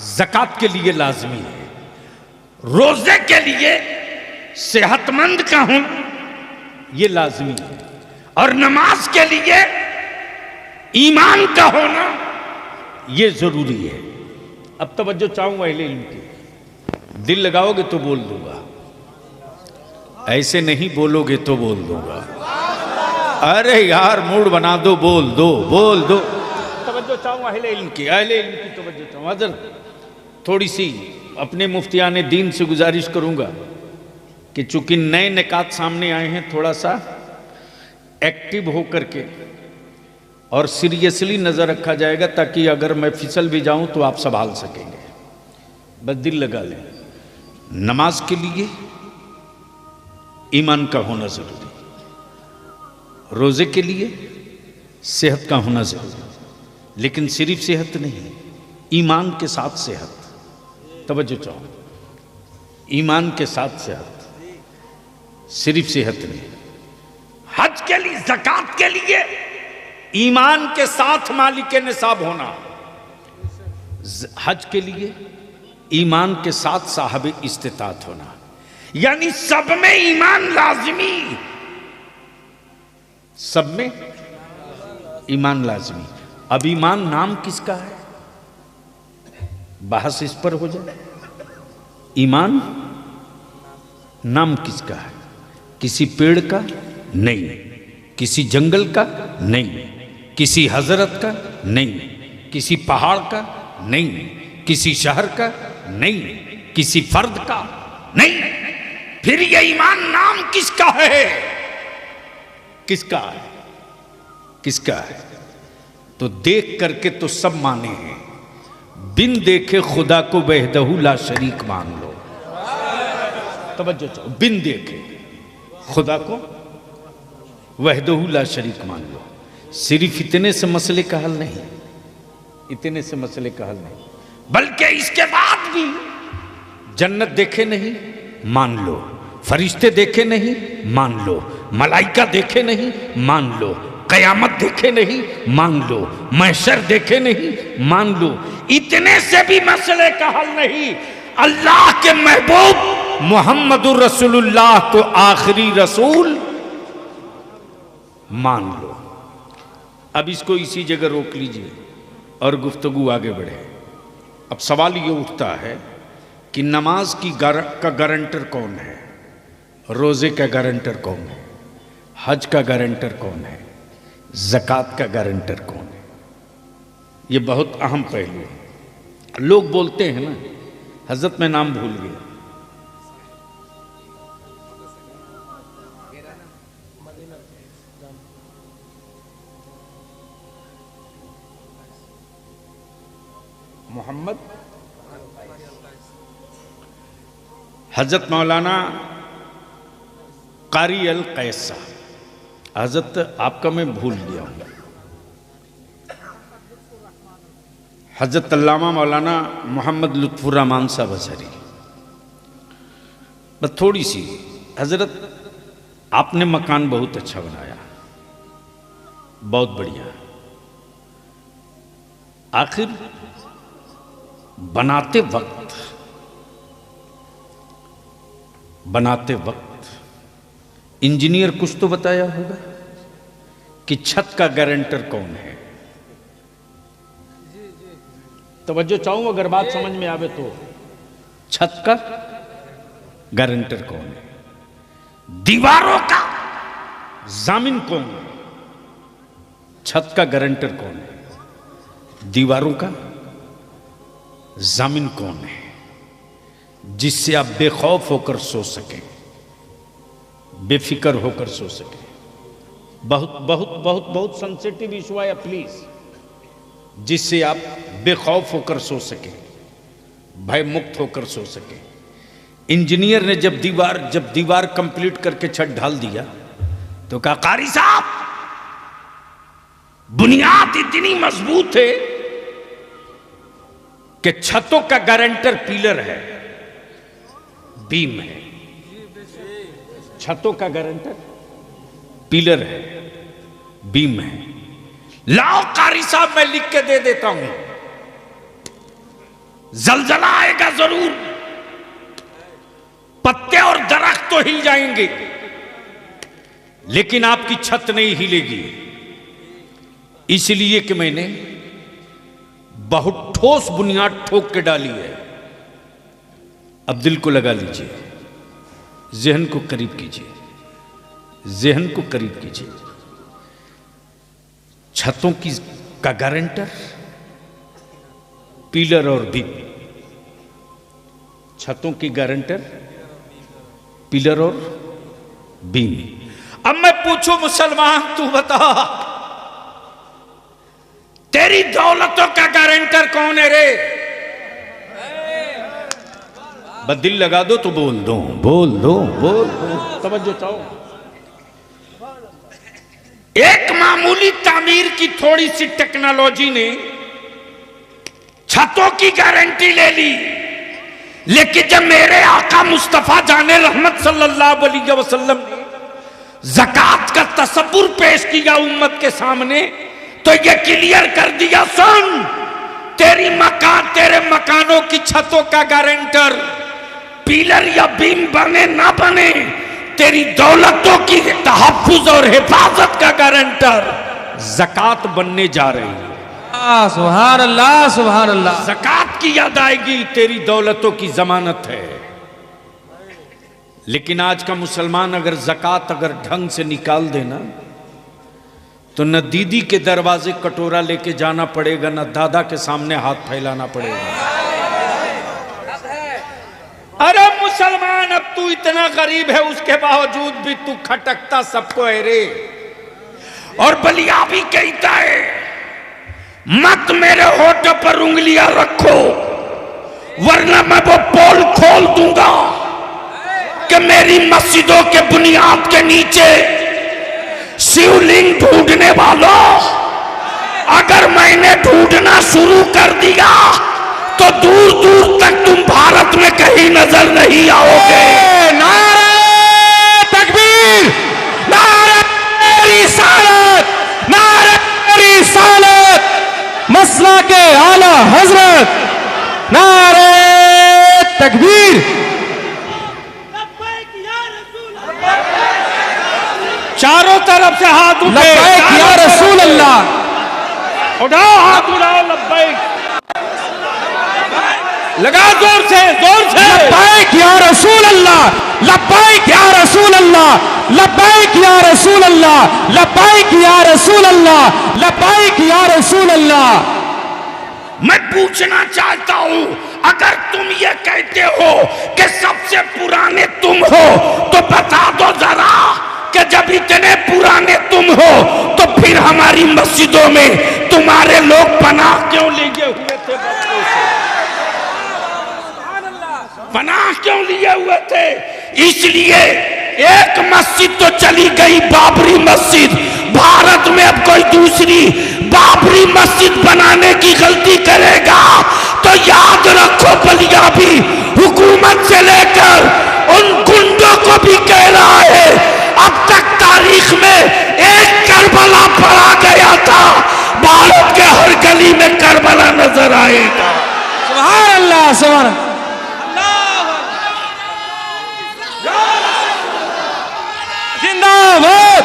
ज़कात के लिए लाजमी है, रोजे के लिए सेहतमंद का होना ये लाजमी है, और नमाज के लिए ईमान का होना ये जरूरी है। अब तवज्जो चाहूंगा अहले इल्म की, दिल लगाओगे तो बोल दूंगा, ऐसे नहीं बोलोगे तो बोल दूंगा। अरे यार मूड बना दो, बोल दो बोल दो। तवज्जो चाहूंगा अहले इल्म की तवज्जो चाहूंगा। हज़रत थोड़ी सी अपने मुफ्तियाने दीन से गुजारिश करूंगा कि चूंकि नए निकात सामने आए हैं, थोड़ा सा एक्टिव होकर के और सीरियसली नजर रखा जाएगा, ताकि अगर मैं फिसल भी जाऊं तो आप संभाल सकेंगे। बस दिल लगा लें, नमाज के लिए ईमान का होना जरूरी, रोजे के लिए सेहत का होना जरूरी, लेकिन सिर्फ सेहत नहीं, ईमान के साथ सेहत। तवज्जो चाहो, ईमान के साथ सेहत, सिर्फ सेहत नहीं। हज के लिए, ज़कात के लिए ईमान के साथ मालिक निसाब होना, हज के लिए ईमान के साथ साहब इस्तिताअत होना, यानी सब में ईमान लाजमी, सब में ईमान लाजमी। अब ईमान नाम किसका है, बहस इस पर हो जाए। ईमान नाम किसका है? किसी पेड़ का नहीं, किसी जंगल का नहीं, किसी हजरत का नहीं, किसी पहाड़ का नहीं, किसी शहर का नहीं, किसी फर्द का नहीं। फिर ये ईमान नाम किसका है? किसका है? किसका है? तो देख करके तो सब माने हैं, बिन देखे खुदा को वहदहू ला शरीक मान लो। तवज्जो चाहो, बिन देखे खुदा को वहदहू ला शरीक मान लो। सिर्फ इतने से मसले का हल नहीं, इतने से मसले का हल नहीं, बल्कि इसके बाद भी जन्नत देखे नहीं मान लो, फरिश्ते देखे नहीं मान लो, मलाइका देखे नहीं मान लो, कयामत देखे नहीं मान लो, महशर देखे नहीं मान लो। इतने से भी मसले का हल नहीं, अल्लाह के महबूब मुहम्मदुर रसूलुल्लाह को आखिरी रसूल मान लो। अब इसको इसी जगह रोक लीजिए और गुफ्तगू आगे बढ़े। अब सवाल ये उठता है कि नमाज की का गारंटर कौन है, रोजे का गारंटर कौन है, हज का गारंटर कौन है, ज़कात का गारंटर कौन है? ये बहुत अहम पहलू है। लोग बोलते हैं ना, हजरत मैं नाम भूल गया, मोहम्मद, हजरत मौलाना कारी अल कैसा। हजरत आपका मैं भूल गया हूं, हजरत अल्लामा मौलाना मोहम्मद लुत्फुर रहमान साहब हज़री। बस थोड़ी सी, हजरत आपने मकान बहुत अच्छा बनाया, बहुत बढ़िया। आखिर बनाते वक्त इंजीनियर कुछ तो बताया होगा कि छत का गारंटर कौन है। तवज्जो चाहूं, अगर बात समझ में आवे तो, छत का गारंटर कौन है, दीवारों का जामिन कौन है, छत का गारंटर कौन है, दीवारों का जामिन कौन है, जिससे आप बेखौफ होकर सो सकें, बेफिक्र होकर सो सकें। बहुत बहुत बहुत बहुत सेंसिटिव इशू है प्लीज, जिससे आप बेखौफ होकर सो सकें, भय मुक्त होकर सो सकें। इंजीनियर ने जब दीवार कंप्लीट करके छत ढाल दिया तो कहा, कारी साहब बुनियाद इतनी मजबूत है कि छतों का गारंटर पिलर है, बीम है, छतों का गारंटर पिलर है, बीम है। लाओ कारी साहब मैं लिख के दे देता हूं, जलजला आएगा जरूर, पत्ते और दरख्त तो हिल जाएंगे, लेकिन आपकी छत नहीं हिलेगी। इसलिए कि मैंने बहुत ठोस बुनियाद ठोक के डाली है। अब दिल को लगा लीजिए, जहन को करीब कीजिए, जहन को करीब कीजिए। छतों की का गारंटर पिलर और बीम, छतों की गारंटर पिलर और बीम। अब मैं पूछूं मुसलमान, तू बता तेरी दौलतों का गारंटर कौन है रे? बस दिल लगा दो तो बोल दो, बोल दो, बोल दो, तवज्जो चाहो। एक मामूली तामीर की थोड़ी सी टेक्नोलॉजी ने छतों की गारंटी ले ली, लेकिन जब मेरे आका मुस्तफा जाने रहमत सल्लल्लाहु अलैहि वसल्लम ने ज़कात का तसव्वुर पेश किया उम्मत के सामने, तो ये क्लियर कर दिया, सुन, तेरी मकान, तेरे मकानों की छतों का गारंटर पिलर या बीम बने ना बने, तेरी दौलतों की तहफ्फुज और हिफाजत का गारंटर ज़कात बनने जा रही है। सुभान अल्लाह, सुभान अल्लाह। ज़कात की अदायगी तेरी दौलतों की जमानत है। लेकिन आज का मुसलमान अगर ज़कात अगर ढंग से निकाल देना, तो न दीदी के दरवाजे कटोरा लेके जाना पड़ेगा, न दादा के सामने हाथ फैलाना पड़ेगा। अरे मुसलमान, अब तू इतना गरीब है, उसके बावजूद भी तू खटकता सबको है रे। और बलिया भी कहता है, मत मेरे होठों पर उंगलियां रखो, वरना मैं वो पोल खोल दूंगा कि मेरी मस्जिदों के बुनियाद के नीचे शिवलिंग ढूंढने वालों, अगर मैंने ढूंढना शुरू कर दिया तो दूर दूर तक तुम भारत में कहीं नजर नहीं आओगे। नारे तकबीर, नारे रिसालत, नारे रिसालत, मसला के आला हजरत, नारे तकबीर। चारों तरफ से हाथ उठाओ, लब्बैक या रसूल अल्लाह, उठाओ हाथ, उठाओ, लब्बैक लगा, जोर से, जोर से। लब्बैक या रसूल अल्लाह, लब्बैक या रसूल अल्लाह, लब्बैक या रसूल अल्लाह, लब्बैक या रसूल अल्लाह, लब्बैक या रसूल अल्लाह। मैं पूछना चाहता हूं, अगर तुम ये कहते हो कि सबसे पुराने तुम हो, तो बता दो जरा कि जब इतने पुराने तुम हो तो फिर हमारी मस्जिदों में तुम्हारे लोग पनाह क्यों लिए हुए थे? बच्चों से पनाह क्यों लिए हुए थे? इसलिए एक मस्जिद तो चली गई, बाबरी मस्जिद। भारत में अब कोई दूसरी बाबरी मस्जिद बनाने की गलती करेगा तो याद रखो, बलिया भी हुकूमत से लेकर उन गुंडों को भी कह रहा है, अब तक तारीख में एक करबला पड़ा गया था, भारत के हर गली में करबला नजर आएगा। सुभान अल्लाह, सुभान अल्लाह। जिंदाबाद,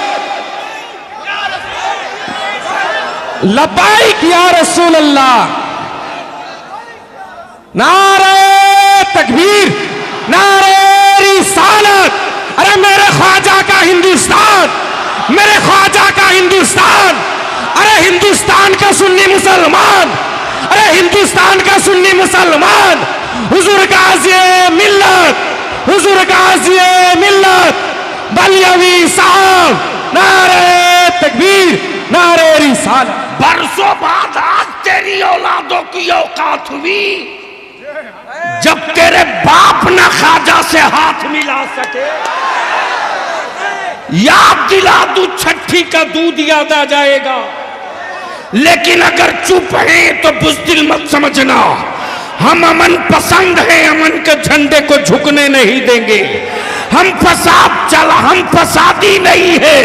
लब्बैक या रसूल अल्लाह, नारे तकबीर, नारे रिसालत। अरे मेरे ख्वाजा का हिंदुस्तान, मेरे ख्वाजा का हिंदुस्तान, अरे हिंदुस्तान का सुन्नी मुसलमान, अरे हिंदुस्तान का सुन्नी मुसलमान, हुजूर गाज़ी मिल्लत, हुजूर गाज़ी मिल्लत बलियावी साहब, नारे तकबीर, नारे रिसालत। बरसों बाद आज तेरी औलादों की औकात हुई जब तेरे बाप न ख्वाजा से हाथ मिला सके। याद दिला दूं, छठी का दूध याद आ जाएगा। लेकिन अगर चुप हैं तो बुज़दिल मत समझना, हम अमन पसंद हैं, अमन के झंडे को झुकने नहीं देंगे। हम फसादी नहीं है,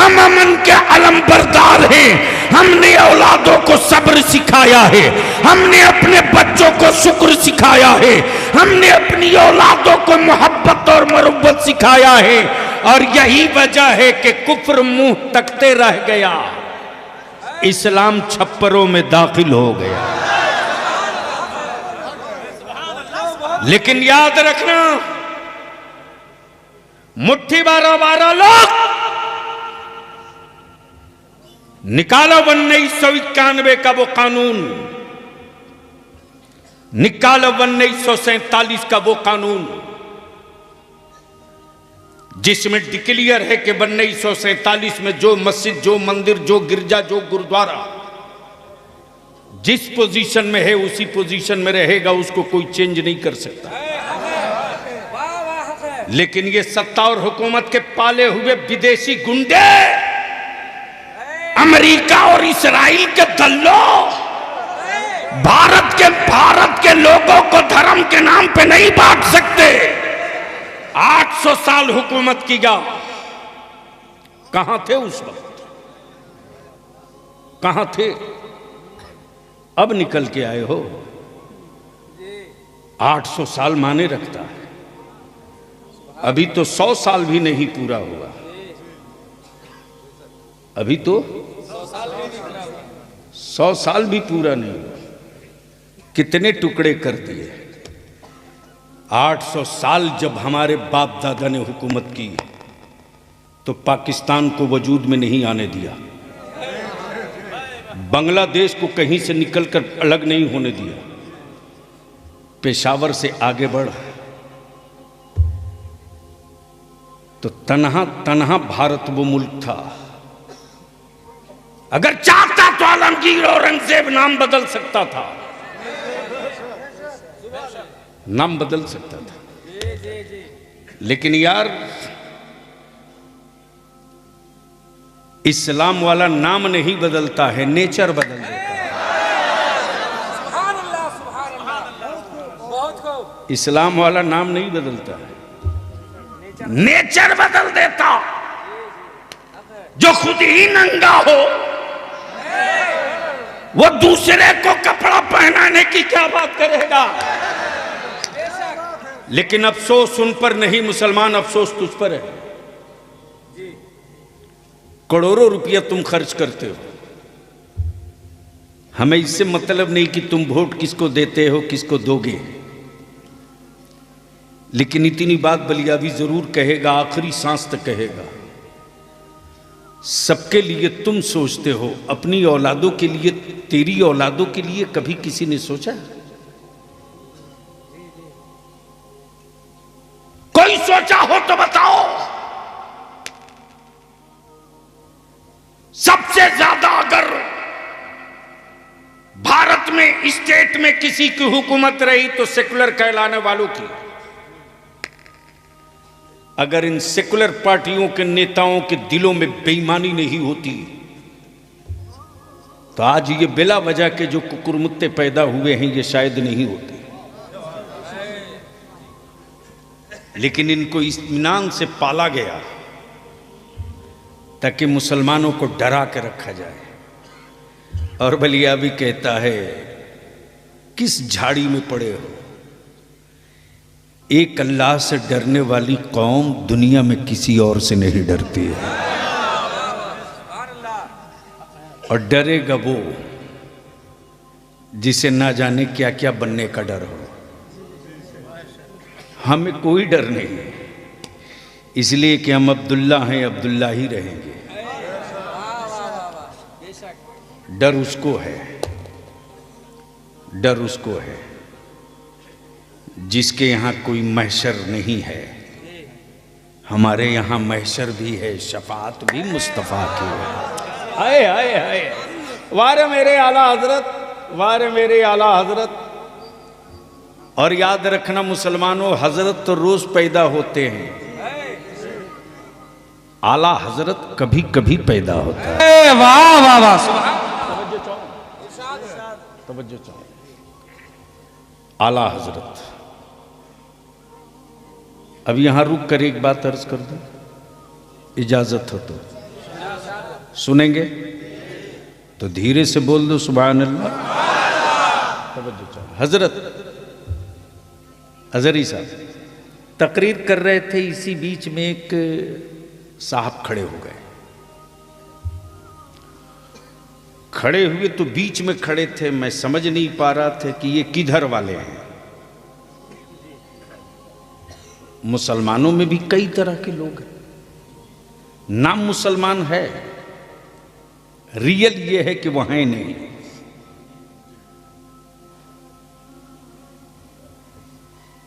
हम अमन के अलमबरदार हैं। हमने औलादों को सब्र सिखाया है, हमने अपने बच्चों को शुक्र सिखाया है, हमने अपनी औलादों को मोहब्बत और मरुब्बत सिखाया है। और यही वजह है कि कुफ्र मुंह तकते रह गया, इस्लाम छप्परों में दाखिल हो गया। लेकिन याद रखना, मुट्ठी 12 लोग निकालो 1991 का वो कानून, निकालो 1947 का वो कानून जिसमें डिक्लेयर है कि 1947 में जो मस्जिद, जो मंदिर, जो गिरजा, जो गुरुद्वारा जिस पोजीशन में है उसी पोजीशन में रहेगा, उसको कोई चेंज नहीं कर सकता। लेकिन ये सत्ता और हुकूमत के पाले हुए विदेशी गुंडे, अमेरिका और इस्राइल के दल्लों भारत के लोगों को धर्म के नाम पे नहीं बांट सकते। 800 साल हुकूमत किया, कहां थे उस वक्त, कहां थे? अब निकल के आए हो। 800 साल माने रखता है, अभी तो 100 साल भी नहीं पूरा हुआ, अभी तो 100 साल भी पूरा नहीं हुआ। कितने टुकड़े कर दिए। 800 साल जब हमारे बाप दादा ने हुकूमत की तो पाकिस्तान को वजूद में नहीं आने दिया, बांग्लादेश को कहीं से निकलकर अलग नहीं होने दिया, पेशावर से आगे बढ़ तो तन्हा तन्हा भारत वो मुल्क था। अगर चाहता तो आलमगीर औरंगजेब नाम बदल सकता था, नाम बदल सकता था। लेकिन यार, इस्लाम वाला नाम नहीं बदलता है, नेचर बदल देता है। इस्लाम वाला नाम नहीं बदलता है, नेचर बदल देता। जो खुद ही नंगा हो वो दूसरे को कपड़ा पहनाने की क्या बात करेगा। लेकिन अफसोस उन पर नहीं मुसलमान, अफसोस तुझ पर है। करोड़ों रुपया तुम खर्च करते हो, हमें इससे मतलब नहीं कि तुम वोट किसको देते हो, किसको दोगे। लेकिन इतनी बात बलियाबी जरूर कहेगा, आखिरी सांस तक कहेगा। सबके लिए तुम सोचते हो, अपनी औलादों के लिए, तेरी औलादों के लिए कभी किसी ने सोचा? कोई सोचा हो तो बताओ। सबसे ज्यादा अगर भारत में स्टेट में किसी की हुकूमत रही तो सेकुलर कहलाने वालों की। अगर इन सेकुलर पार्टियों के नेताओं के दिलों में बेईमानी नहीं होती तो आज ये बिला वजह के जो कुकुरमुत्ते पैदा हुए हैं ये शायद नहीं होते। लेकिन इनको इत्मीनान से पाला गया ताकि मुसलमानों को डरा के रखा जाए। और बलिया भी कहता है, किस झाड़ी में पड़े हो, एक अल्लाह से डरने वाली कौम दुनिया में किसी और से नहीं डरती है। और डरेगा वो जिसे ना जाने क्या क्या बनने का डर हो। हमें कोई डर नहीं है, इसलिए कि हम अब्दुल्ला हैं, अब्दुल्ला ही रहेंगे। डर उसको है, डर उसको है जिसके यहाँ कोई महशर नहीं है। हमारे यहाँ महशर भी है, शफाअत भी मुस्तफ़ा की है। हाय हाय हाय, वारे मेरे आला हजरत, वारे मेरे आला हजरत। और याद रखना मुसलमानों, हजरत तो रोज पैदा होते हैं, आला हजरत कभी कभी पैदा होता है। वाह वाह वाह, तवज्जो चाहो। आला हजरत। अब यहां रुक कर एक बात अर्ज कर दूं, इजाजत हो तो। सुनेंगे तो धीरे से बोल दो सुभान अल्लाह। हजरत हजरी साहब तकरीर कर रहे थे, इसी बीच में एक साहब खड़े हो गए। खड़े हुए तो बीच में खड़े थे, मैं समझ नहीं पा रहा था कि ये किधर वाले हैं। मुसलमानों में भी कई तरह के लोग हैं, नाम मुसलमान है, रियल ये है कि वहां ही नहीं।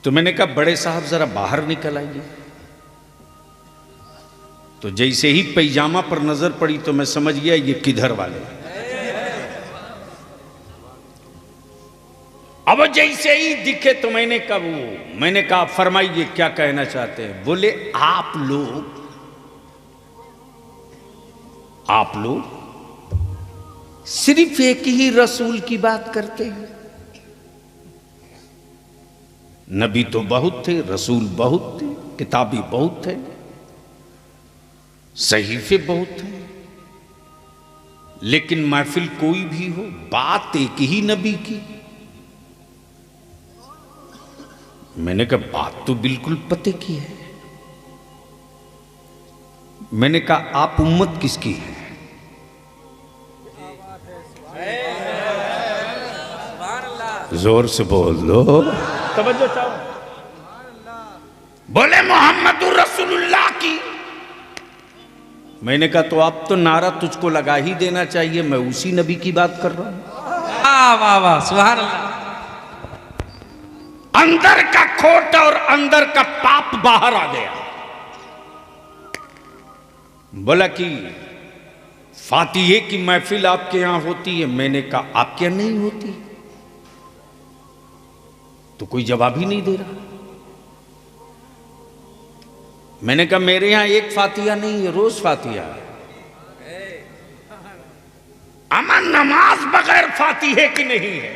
तो मैंने कहा बड़े साहब जरा बाहर निकल आइए। तो जैसे ही पैजामा पर नजर पड़ी तो मैं समझ गया ये किधर वाले हैं। अब जैसे ही दिखे तो मैंने कहा फरमाइए क्या कहना चाहते हैं। बोले आप लोग सिर्फ एक ही रसूल की बात करते हैं। नबी तो बहुत थे, रसूल बहुत थे, किताबी बहुत थे, सहीफे बहुत थे, लेकिन महफिल कोई भी हो बात एक ही नबी की। मैंने कहा बात तो बिल्कुल पते की है। मैंने कहा आप उम्मत किसकी है? जोर से बोल दो, तवज्जो चाहो। बोले मोहम्मदुर रसूलुल्लाह की। मैंने कहा तो आप तो नारा तुझको लगा ही देना चाहिए, मैं उसी नबी की बात कर रहा हूं। वाह वाह सुभान अल्लाह। अंदर का खोट और अंदर का पाप बाहर आ गया। बोला कि फातिहे की महफिल आपके यहां होती है। मैंने कहा आपके यहां नहीं होती। तो कोई जवाब ही नहीं दे रहा। मैंने कहा मेरे यहां एक फातिहा नहीं है, रोज फातिहा है। अमन नमाज बगैर फातिहे की नहीं है।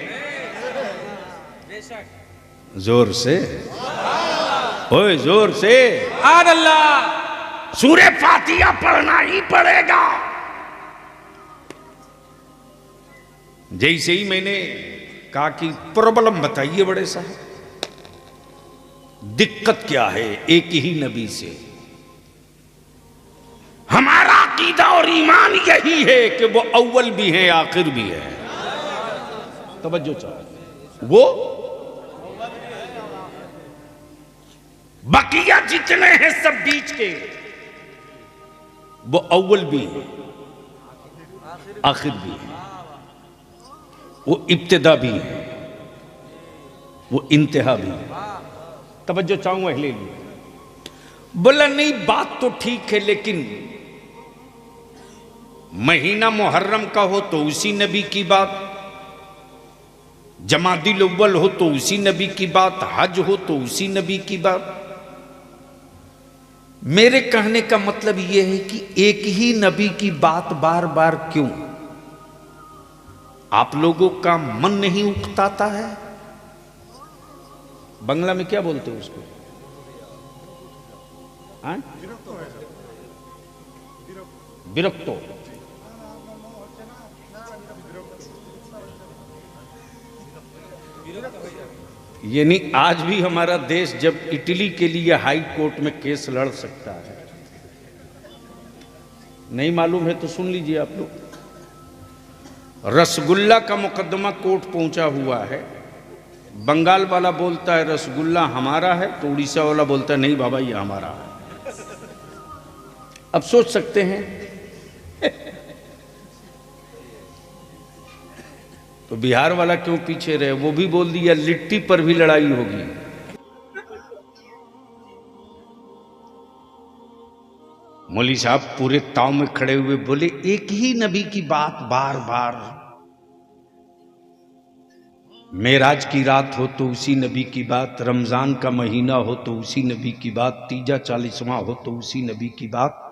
जोर से ओए, जोर से सुभान अल्लाह। सूरे फातिहा पढ़ना ही पड़ेगा। जैसे ही मैंने कहा कि प्रॉब्लम बताइए बड़े साहब, दिक्कत क्या है एक ही नबी से? हमारा अकीदा और ईमान यही है कि वो अव्वल भी है आखिर भी है। तवज्जो चाहो। वो बकिया जितने हैं सब बीच के, वो अव्वल भी है आखिर भी है, वो इब्तिदा भी है, वो इंतहा भी है। तवज्जो चाहूंगा ले लिए। बोला नहीं बात तो ठीक है, लेकिन महीना मुहर्रम का हो तो उसी नबी की बात, जमादिल अव्वल हो तो उसी नबी की बात, हज हो तो उसी नबी की बात। मेरे कहने का मतलब यह है कि एक ही नबी की बात बार बार क्यों? आप लोगों का मन नहीं उकताता है? बंगला में क्या बोलते हो उसको? विरक्तो। यानी आज भी हमारा देश जब इटली के लिए हाई कोर्ट में केस लड़ सकता है, नहीं मालूम है तो सुन लीजिए आप लोग। रसगुल्ला का मुकदमा कोर्ट पहुंचा हुआ है। बंगाल वाला बोलता है रसगुल्ला हमारा है, तो उड़ीसा वाला बोलता है नहीं बाबा ये हमारा है। अब सोच सकते हैं तो बिहार वाला क्यों पीछे रहे? वो भी बोल दिया लिट्टी पर भी लड़ाई होगी। मौली साहब पूरे ताव में खड़े हुए बोले एक ही नबी की बात बार बार। मेराज की रात हो तो उसी नबी की बात, रमजान का महीना हो तो उसी नबी की बात, तीजा 40वां हो तो उसी नबी की बात,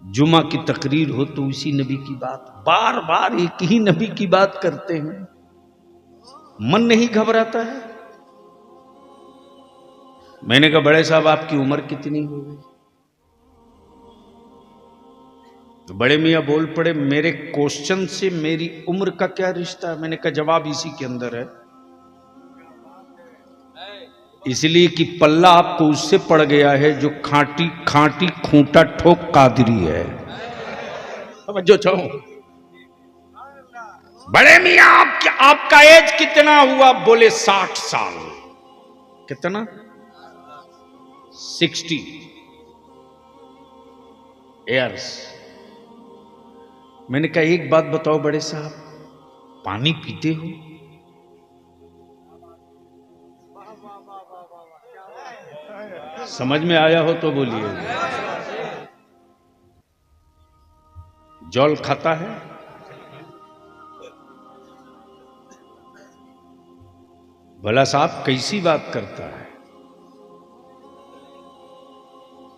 जुमा की तकरीर हो तो उसी नबी की बात। बार बार एक ही नबी की बात करते हैं। मन नहीं घबराता है? मैंने कहा बड़े साहब आपकी उम्र कितनी हो गई? तो बड़े मियाँ बोल पड़े, मेरे क्वेश्चन से मेरी उम्र का क्या रिश्ता है? मैंने कहा जवाब इसी के अंदर है, इसलिए कि पल्ला आपको उससे पड़ गया है जो खांटी खांटी खूंटा ठोक कादरी है। समझो चाहूं बड़े मियाँ आपका एज कितना हुआ? बोले 60 साल। कितना? 60 ईयर्स। मैंने कहा एक बात बताओ बड़े साहब, पानी पीते हो? समझ में आया हो तो बोलिए। जल खाता है? भला साहब कैसी बात करता है?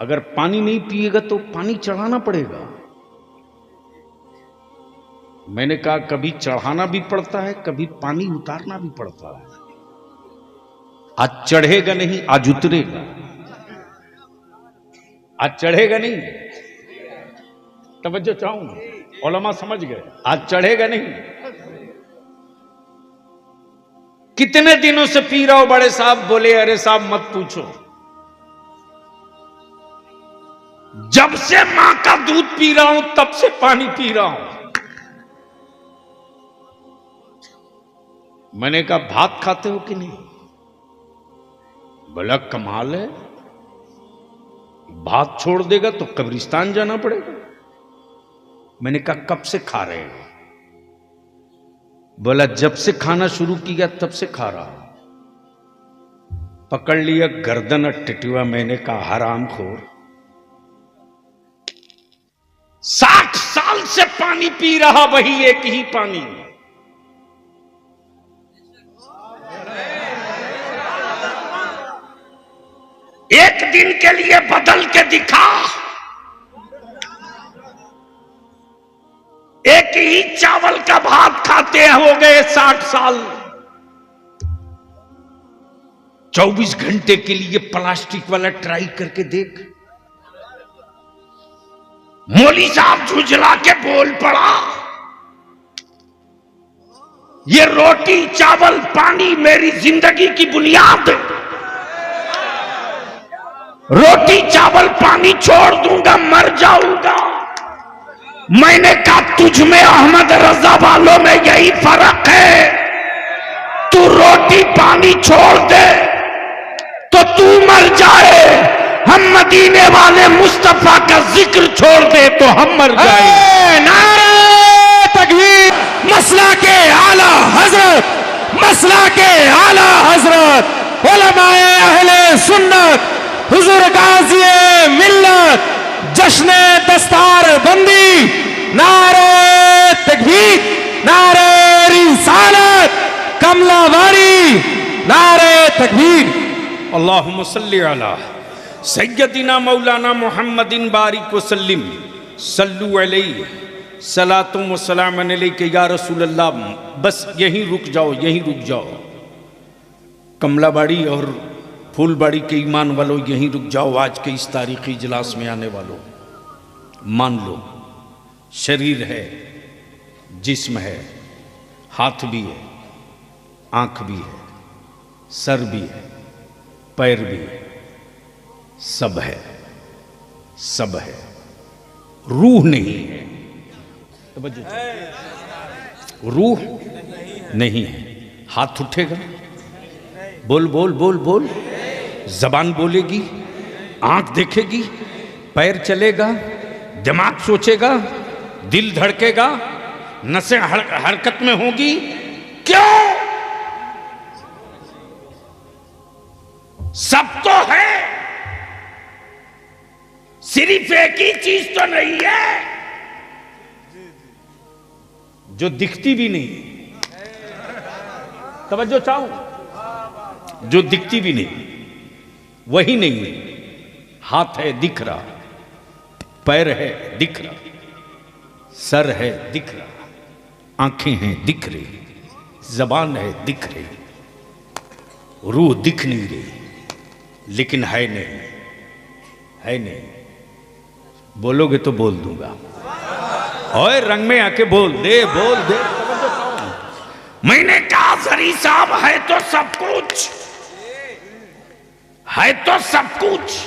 अगर पानी नहीं पिएगा तो पानी चढ़ाना पड़ेगा। मैंने कहा कभी चढ़ाना भी पड़ता है, कभी पानी उतारना भी पड़ता है। आज चढ़ेगा नहीं, आज उतरेगा। आज चढ़ेगा नहीं, तवज्जो चाहूं, उलमा समझ गए, आज चढ़ेगा नहीं। कितने दिनों से पी रहा हो बड़े साहब? बोले अरे साहब मत पूछो, जब से मां का दूध पी रहा हूं तब से पानी पी रहा हूं। मैंने कहा भात खाते हो कि नहीं? बोला कमाल है, भात छोड़ देगा तो कब्रिस्तान जाना पड़ेगा। मैंने कहा कब से खा रहे हो? बोला जब से खाना शुरू किया तब से खा रहा। पकड़ लिया गर्दन और टिटुआ। मैंने कहा हरामखोर, 60 साल से पानी पी रहा, वही एक ही पानी। एक दिन के लिए बदल के दिखा। एक ही चावल का भात खाते हो गए 60 साल। 24 घंटे के लिए प्लास्टिक वाला ट्राई करके देख। मौली साहब झुंझला के बोल पड़ा, ये रोटी चावल पानी मेरी जिंदगी की बुनियाद है। रोटी चावल पानी छोड़ दूंगा, मर जाऊंगा। मैंने कहा तुझ में अहमद रजा वालों में यही फर्क है, तू रोटी पानी छोड़ दे तो तू मर जाए, हम मदीने वाले मुस्तफा का जिक्र छोड़ दे तो हम मर जाए। नारे तकबीर। मसला के आला हजरत, मसला के आला हजरत, उलमाए अहले सुन्नत, हुजूर गाज़ी मिल्लत, जश्न दस्तार बंदी, नारे तकबीर, नारे रिसालत, कमलावारी, नारे तकबीर। अल्लाहुम्मा सल्ली अला सय्यदिना मौलाना मुहम्मदिन बारिक वसल्लिम सल्लु अलैहि सलातुम व सलाम अलैका या रसूल अल्लाह। बस यहीं रुक जाओ, यहीं रुक जाओ। कमलाबाड़ी और फूलबाड़ी के ईमान वालों यहीं रुक जाओ। आज के इस तारीखी इजलास में आने वालों, मान लो शरीर है, जिस्म है, हाथ भी है, आंख भी है, सर भी है, पैर भी है, सब है, सब है, रूह नहीं है। रूह नहीं है। हाथ उठेगा, बोल बोल बोल बोल, जबान बोलेगी, आंख देखेगी, पैर चलेगा, दिमाग सोचेगा, दिल धड़केगा, नसें हरकत में होगी। क्यों? सब तो है, सिर्फ एक ही चीज तो नहीं है जो दिखती भी नहीं। तवज्जो चाहूं, जो दिखती भी नहीं, वही नहीं है। हाथ है दिख रहा, पैर है दिख रहा, सर है दिख रहा, आंखें हैं दिख रही, जबान है दिख रही, रूह दिख नहीं रही, लेकिन है नहीं, है नहीं। बोलोगे तो बोल दूंगा। और रंग में आके बोल दे, बोल दे। मैंने कहा जरी साहब है तो सब कुछ, है तो सब कुछ,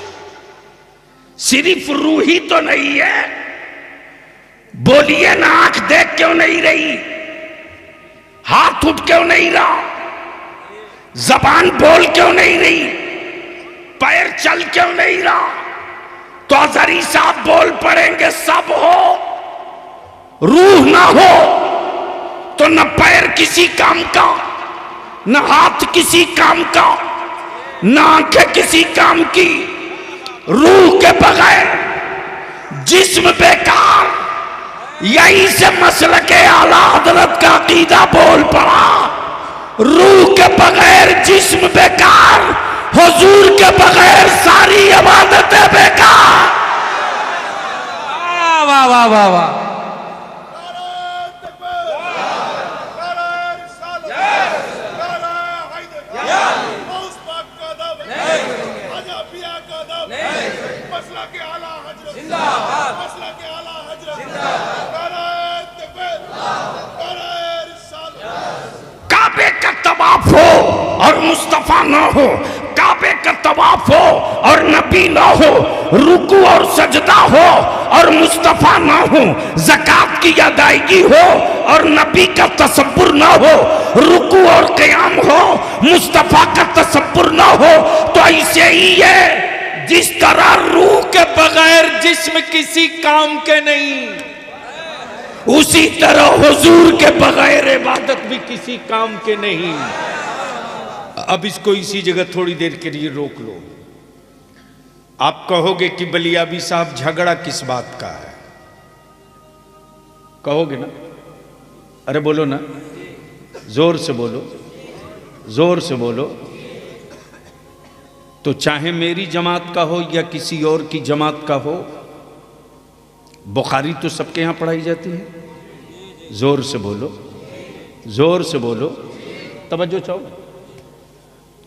सिर्फ रूह ही तो नहीं है। बोलिए ना, आंख देख क्यों नहीं रही, हाथ उठ क्यों नहीं रहा, जबान बोल क्यों नहीं रही, पैर चल क्यों नहीं रहा? तो अजहरी साहब बोल पड़ेंगे सब हो, रूह ना हो तो न पैर किसी काम का, न हाथ किसी काम का, न आंखें किसी काम की। रूह के बगैर जिस्म बेकार, यही से मसल के आला हजरत का अकीदा बोल पड़ा। रूह के बगैर जिस्म बेकार, हुजूर के बगैर सारी इबादतें बेकार। वाह वाह वाह वाह। काबे का तवाफ हो और मुस्तफा ना हो, काबे का तवाफ हो और नबी ना हो, रुकू और सजदा हो और मुस्तफा ना हो, ज़कात की अदायगी हो और नबी का तसव्वुर ना हो, रुकू और क़याम हो, मुस्तफा का तसव्वुर ना हो, तो ऐसे ही है जिस तरह रूह के बगैर जिस्म किसी काम के नहीं, उसी तरह हुजूर के बगैर इबादत भी किसी काम के नहीं। अब इसको इसी जगह थोड़ी देर के लिए रोक लो। आप कहोगे कि बलियाबी साहब झगड़ा किस बात का है, कहोगे ना? अरे बोलो ना, जोर से बोलो, जोर से बोलो। तो चाहे मेरी जमात का हो या किसी और की जमात का हो, बुखारी तो सबके यहाँ पढ़ाई जाती है। जोर से बोलो, जोर से बोलो, तवज्जो चाहो।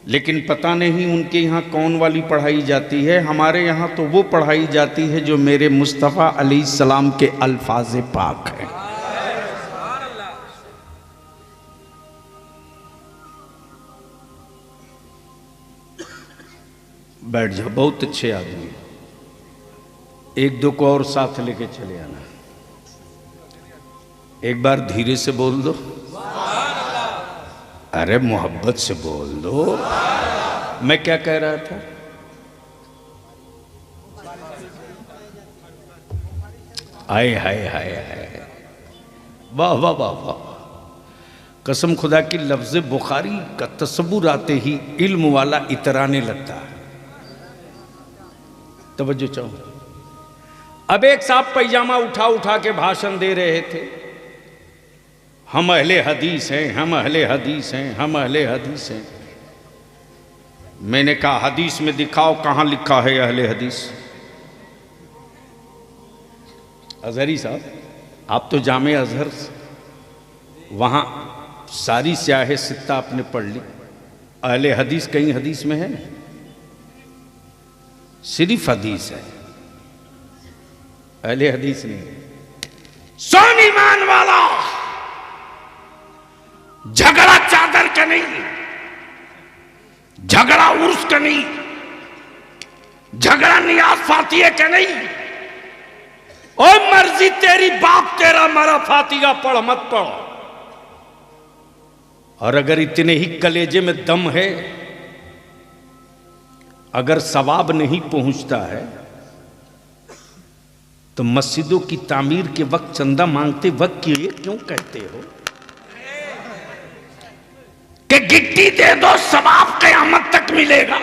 लेकिन पता नहीं उनके यहाँ कौन वाली पढ़ाई जाती है, हमारे यहाँ तो वो पढ़ाई जाती है जो मेरे मुस्तफ़ा अलैहिस्सलाम के अल्फाज पाक हैं। बैठ जाओ, बहुत अच्छे आदमी, एक दो को और साथ लेके चले आना। एक बार धीरे से बोल दो, अरे मोहब्बत से बोल दो। मैं क्या कह रहा था? आए हाय हाय हाय, वाह वाह वाह वाह। कसम खुदा की लफ्ज़ बुखारी का तसव्वुर आते ही इल्म वाला इतराने लगता है। तवज्जो चाहो। अब एक साहब पैजामा उठा उठा के भाषण दे रहे थे, हम अहले हदीस हैं, हम अहले हदीस हैं, हम अहले हदीस हैं। मैंने कहा हदीस में दिखाओ कहाँ लिखा है अहले हदीस। अजहरी साहब, आप तो जामे अजहर, वहाँ सारी स्याहे सित्ता आपने पढ़ ली, अहले हदीस कहीं हदीस में है? सिर्फ हदीस है, अहले हदीस नहीं। सोन ईमान वाला, झगड़ा चादर का नहीं, झगड़ा उर्स का नहीं, झगड़ा नियाज फातिया का नहीं। ओ मर्जी तेरी, बाप तेरा, मरा फातिहा पढ़ मत पढ़। और अगर इतने ही कलेजे में दम है, अगर सवाब नहीं पहुंचता है तो मस्जिदों की तामीर के वक्त चंदा मांगते वक्त ये क्यों कहते हो कि गिट्टी दे दो सवाब क़यामत तक मिलेगा?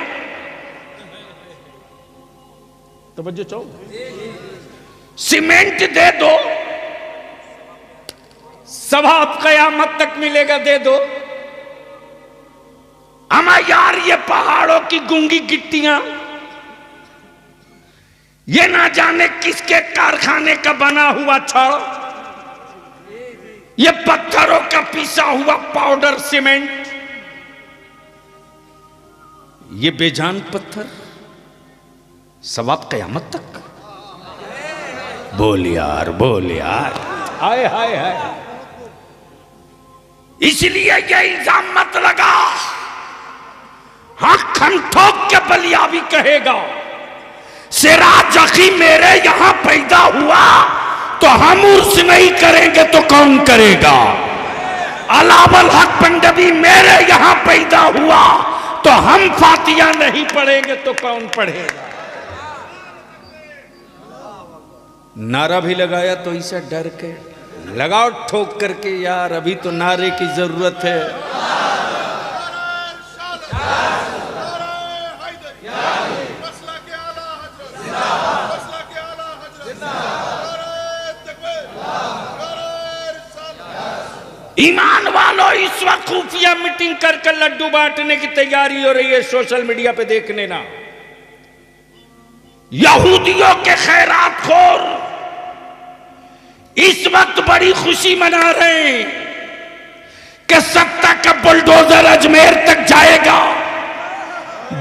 तवज्जो चाहो। सीमेंट दे दो सवाब क़यामत तक मिलेगा, दे दो। अमा यार ये पहाड़ों की गूंगी गिट्टियां, ये ना जाने किसके कारखाने का बना हुआ छड़, ये पत्थरों का पिसा हुआ पाउडर सीमेंट, ये बेजान पत्थर सवाब क़यामत तक। बोल यार, बोल यार। हाय हाय हाय। इसलिए ये इल्जाम मत लगा, हाँ खन ठोक के बलिया भी कहेगा सिराज अखी मेरे यहां पैदा हुआ तो हम उर्स नहीं करेंगे तो कौन करेगा। अलावल हक पंडवी मेरे यहां पैदा हुआ तो हम फातिया नहीं पढ़ेंगे तो कौन पढ़ेगा। नारा भी लगाया तो इसे डर के लगाओ ठोक करके यार, अभी तो नारे की जरूरत है। ईमान वालों, इस वक्त खुफिया मीटिंग कर लड्डू बांटने की तैयारी हो रही है, सोशल मीडिया पे देख लेना। यहूदियों के खैरात खोर इस वक्त बड़ी खुशी मना रहे हैं कि सत्ता का बुलडोजर अजमेर तक जाएगा।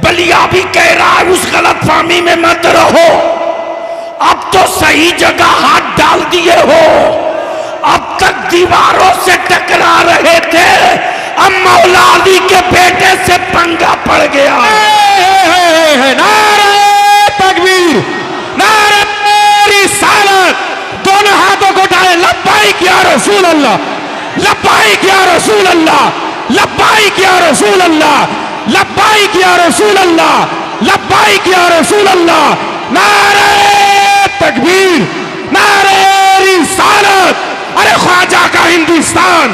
बलिया भी कह रहा है उस गलतफहमी में मत रहो, अब तो सही जगह हाथ डाल दिए हो। अब तक दीवारों से टकरा रहे थे, अब मौला अली के बेटे से पंगा पड़ गया। नारे तकबीर, नारे रिसालत, दोनों हाथों को उठाए, लब्बाइक या रसूल अल्लाह, लब्बाइक या रसूल अल्लाह, लब्बाइक या रसूल अल्लाह, लब्बाइक या रसूल अल्लाह, लब्बाइक या रसूल अल्लाह। नारे तकबीर, नारे रिसालत। अरे ख्वाजा का हिंदुस्तान,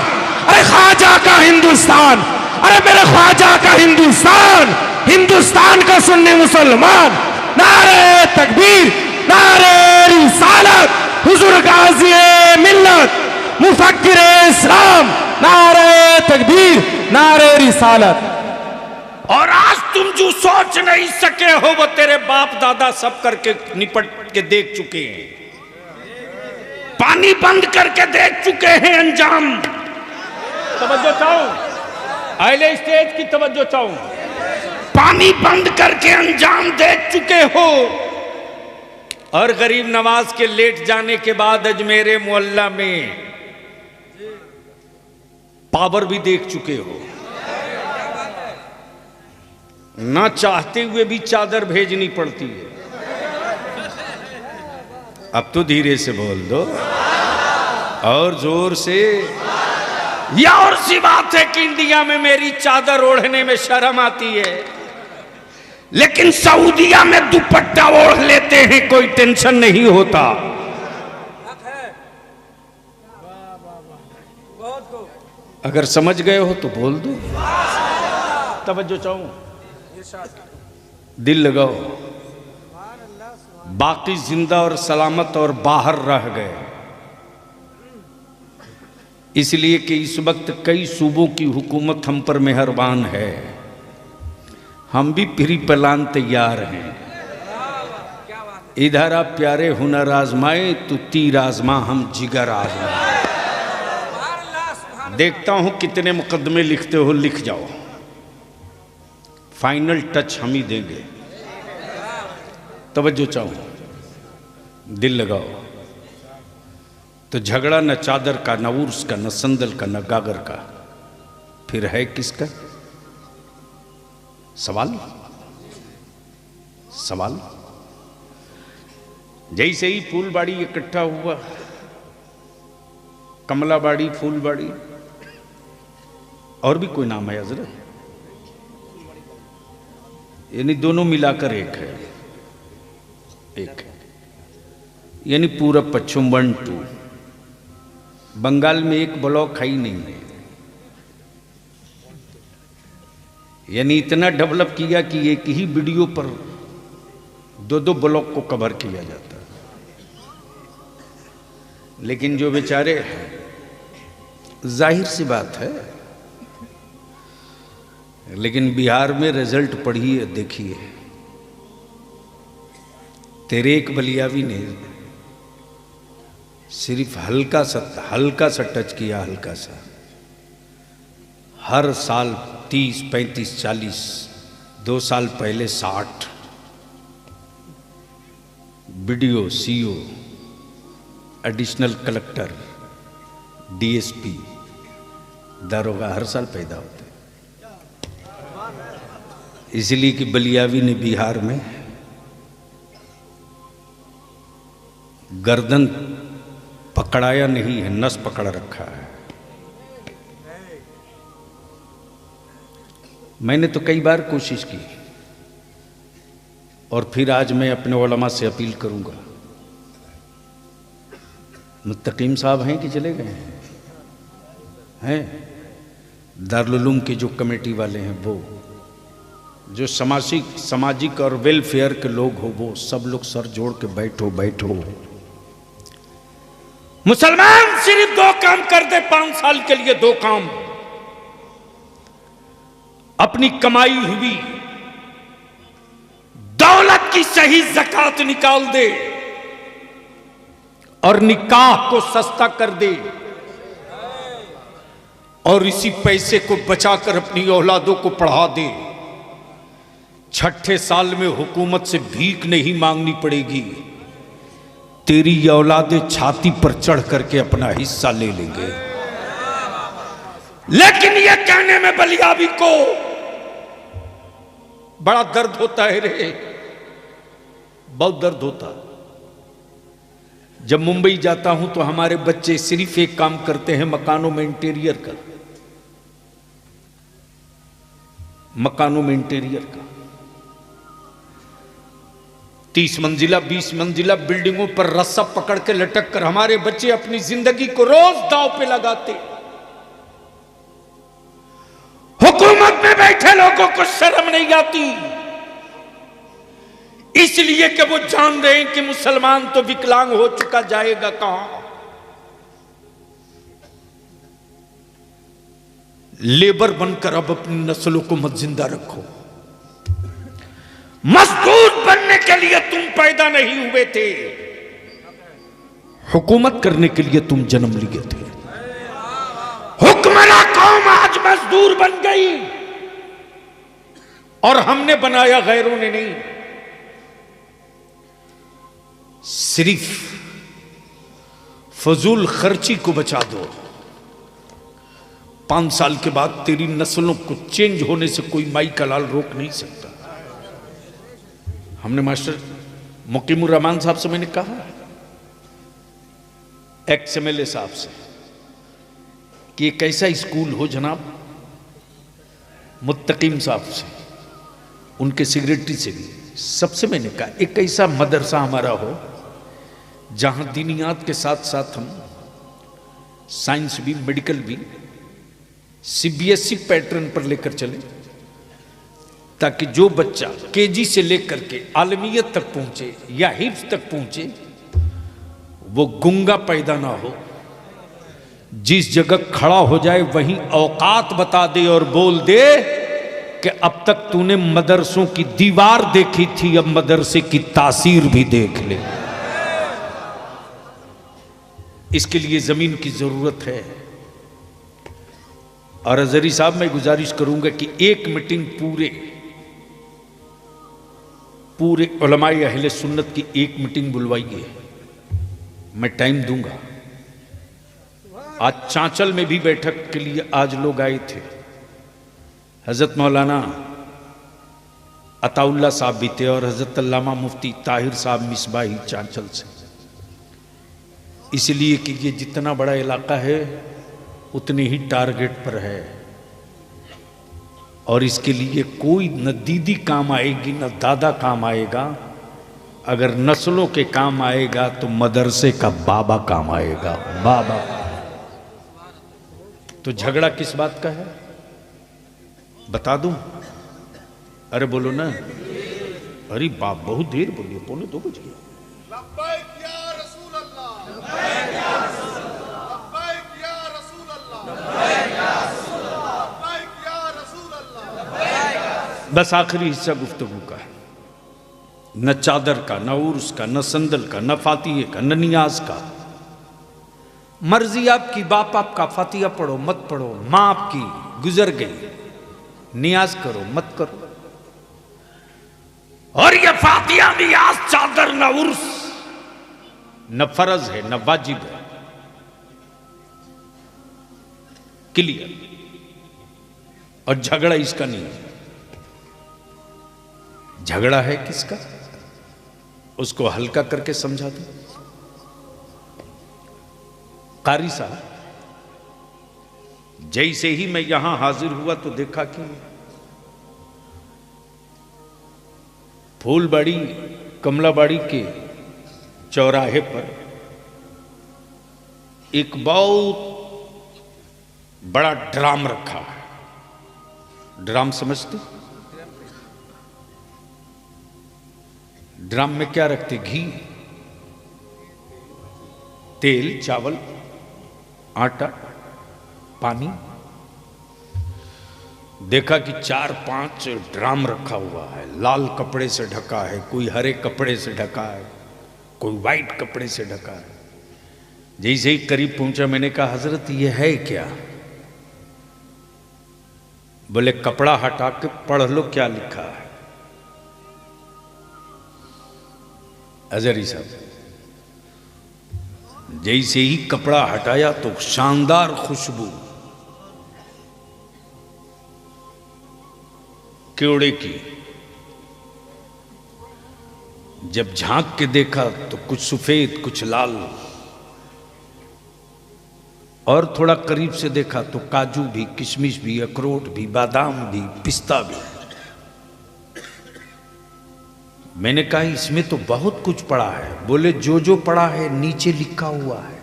अरे ख्वाजा का हिंदुस्तान, अरे मेरे ख्वाजा का हिंदुस्तान, हिंदुस्तान का सुन्नी मुसलमान। नारे तकबीर, नारे रिसालत, हुजूर गाज़ी मिल्लत, मुफक्किर इस्लाम। नारे तकबीर, नारे रिसालत। और आज तुम जो सोच नहीं सके हो वो तेरे बाप दादा सब करके निपट के देख चुके हैं, पानी बंद करके देख चुके हैं अंजाम। तवज्जो चाहूं, अहले स्टेज की तवज्जो चाहूं, पानी बंद करके अंजाम देख चुके हो। और गरीब नवाज के लेट जाने के बाद अजमेरे मोहल्ला में पावर भी देख चुके हो। ना चाहते हुए भी चादर भेजनी पड़ती है। अब तो धीरे से बोल दो और जोर से। या और सी बात है कि इंडिया में मेरी चादर ओढ़ने में शर्म आती है, लेकिन सऊदिया में दुपट्टा ओढ़ लेते हैं, कोई टेंशन नहीं होता। अगर समझ गए हो तो बोल दो। तवज्जो चाहूं, दिल लगाओ। बाकी जिंदा और सलामत और बाहर रह गए, इसलिए कि इस वक्त कई सूबों की हुकूमत हम पर मेहरबान है। हम भी फ्री प्लान तैयार हैं। इधर आप प्यारे हुनर आजमाए तो तीर आजमा, हम जिगर आजमाए। देखता हूं कितने मुकदमे लिखते हो, लिख जाओ। फाइनल टच हम ही देंगे। तवज्जो चाहो, दिल लगाओ। तो झगड़ा न चादर का, न उर्स का, न संदल का, न गागर का, फिर है किसका? सवाल सवाल। जैसे ही फूलबाड़ी इकट्ठा हुआ, कमलाबाड़ी, फूलबाड़ी, और भी कोई नाम है हजरत? यानी दोनों मिलाकर एक है, एक है। यानी पूरब पश्चिम 1 2। बंगाल में एक ब्लॉक ही नहीं है। यानी इतना डेवलप किया कि एक ही वीडियो पर 2-2 ब्लॉक को कवर किया जाता। लेकिन जो बेचारे, जाहिर सी बात है, लेकिन बिहार में रिजल्ट पढ़िए, देखिए। तेरे एक बलियावी ने सिर्फ हल्का सा टच किया, हल्का सा। हर साल 30, 35, 40, 2 साल पहले 60 BDO, CO, additional collector, DSP, दारोगा हर साल पैदा होते हैं। इसलिए कि बलियावी ने बिहार में गर्दन पकड़ाया नहीं है, नस पकड़ रखा है। मैंने तो कई बार कोशिश की और फिर आज मैं अपने उलमा से अपील करूंगा। मुत्तकीम साहब हैं कि चले गए हैं? दारुल उलूम के जो कमेटी वाले हैं, वो जो सामाजिक और वेलफेयर के लोग हो, वो सब लोग सर जोड़ के बैठो। मुसलमान सिर्फ 2 काम कर दे 5 साल के लिए, 2 काम। अपनी कमाई हुई दौलत की सही ज़कात निकाल दे और निकाह को सस्ता कर दे और इसी पैसे को बचाकर अपनी औलादों को पढ़ा दे। 6ठे साल में हुकूमत से भीख नहीं मांगनी पड़ेगी, तेरी औलादें छाती पर चढ़ करके अपना हिस्सा ले लेंगे। लेकिन यह कहने में बलियावी को बड़ा दर्द होता है रे, बहुत दर्द होता। जब मुंबई जाता हूं तो हमारे बच्चे सिर्फ एक काम करते हैं, मकानों में इंटीरियर का, मकानों में इंटीरियर का। 30 मंजिला 20 मंजिला बिल्डिंगों पर रस्सा पकड़ के लटक कर हमारे बच्चे अपनी जिंदगी को रोज दांव पे लगाते। हुकूमत में बैठे लोगों को शर्म नहीं आती, इसलिए कि वो जान रहे हैं कि मुसलमान तो विकलांग हो चुका, जाएगा कहां। लेबर बनकर अब अपनी नस्लों को मत जिंदा रखो। मजदूर बनने के लिए तुम पैदा नहीं हुए थे, हुकूमत करने के लिए तुम जन्म लिए थे। हुक्मरां कौम आज मजदूर बन गई और हमने बनाया, गैरों ने नहीं। सिर्फ फजूल खर्ची को बचा दो, 5 साल के बाद तेरी नस्लों को चेंज होने से कोई माई का लाल रोक नहीं सकता। हमने मास्टर मुकीमुर रहमान साहब से मैंने कहा, एक्स MLA साहब से, कि एक ऐसा स्कूल हो जनाब, मुत्तकीम साहब से, उनके सेक्रेटरी से भी, सबसे मैंने कहा एक ऐसा मदरसा हमारा हो जहां दीनियात के साथ साथ हम साइंस भी, मेडिकल भी CBSE पैटर्न पर लेकर चले, ताकि जो बच्चा KG से लेकर के आलमियत तक पहुंचे या हिफ्ज तक पहुंचे, वो गुंगा पैदा ना हो। जिस जगह खड़ा हो जाए वहीं औकात बता दे और बोल दे कि अब तक तूने मदरसों की दीवार देखी थी, अब मदरसे की तासीर भी देख ले। इसके लिए जमीन की जरूरत है। और अजहरी साहब, मैं गुजारिश करूंगा कि एक मीटिंग पूरे उलमाए अहले सुन्नत की एक मीटिंग बुलवाइए, मैं टाइम दूंगा। आज चांचल में भी बैठक के लिए आज लोग आए थे, हजरत मौलाना अताउल्ला साहब भी थे और हजरत अल्लामा मुफ्ती ताहिर साहब मिसबाही चांचल से। इसलिए कि ये जितना बड़ा इलाका है उतने ही टारगेट पर है, और इसके लिए कोई न दीदी काम आएगी न दादा काम आएगा। अगर नस्लों के काम आएगा तो मदरसे का बाबा काम आएगा, बाबा। तो झगड़ा किस बात का है बता दूं? अरे बोलो ना, अरे बाप बहुत देर बोलिए, 1:45 बज गया। बस आखिरी हिस्सा गुफ्तगू का है, न चादर का, न उर्स का, न संदल का, न फातिहे का, न नियाज का। मर्जी आपकी, बाप आपका, फातिहा पढ़ो मत पढ़ो, मां आपकी गुजर गई, नियाज करो मत करो। और ये फातिहा, नियाज, चादर न उर्स न फर्ज है न वाजिब है, क्लियर। और झगड़ा इसका नहीं है। झगड़ा है किसका, उसको हल्का करके समझा दो। कारी साहब, जैसे ही मैं यहां हाजिर हुआ तो देखा कि फूलबाड़ी कमलाबाड़ी के चौराहे पर एक बहुत बड़ा ड्राम रखा है। ड्राम समझते? ड्राम में क्या रखते? घी, तेल, चावल, आटा, पानी। देखा कि 4-5 ड्राम रखा हुआ है, लाल कपड़े से ढका है, कोई हरे कपड़े से ढका है, कोई वाइट कपड़े से ढका है। जैसे ही करीब पहुंचा मैंने कहा, हजरत ये है क्या? बोले कपड़ा हटा के पढ़ लो क्या लिखा है। अजहरी साहब, जैसे ही कपड़ा हटाया तो शानदार खुशबू केवड़े की। जब झांक के देखा तो कुछ सफेद कुछ लाल, और थोड़ा करीब से देखा तो काजू भी, किशमिश भी, अखरोट भी, बादाम भी, पिस्ता भी। मैंने कहा इसमें तो बहुत कुछ पड़ा है। बोले जो जो पड़ा है नीचे लिखा हुआ है।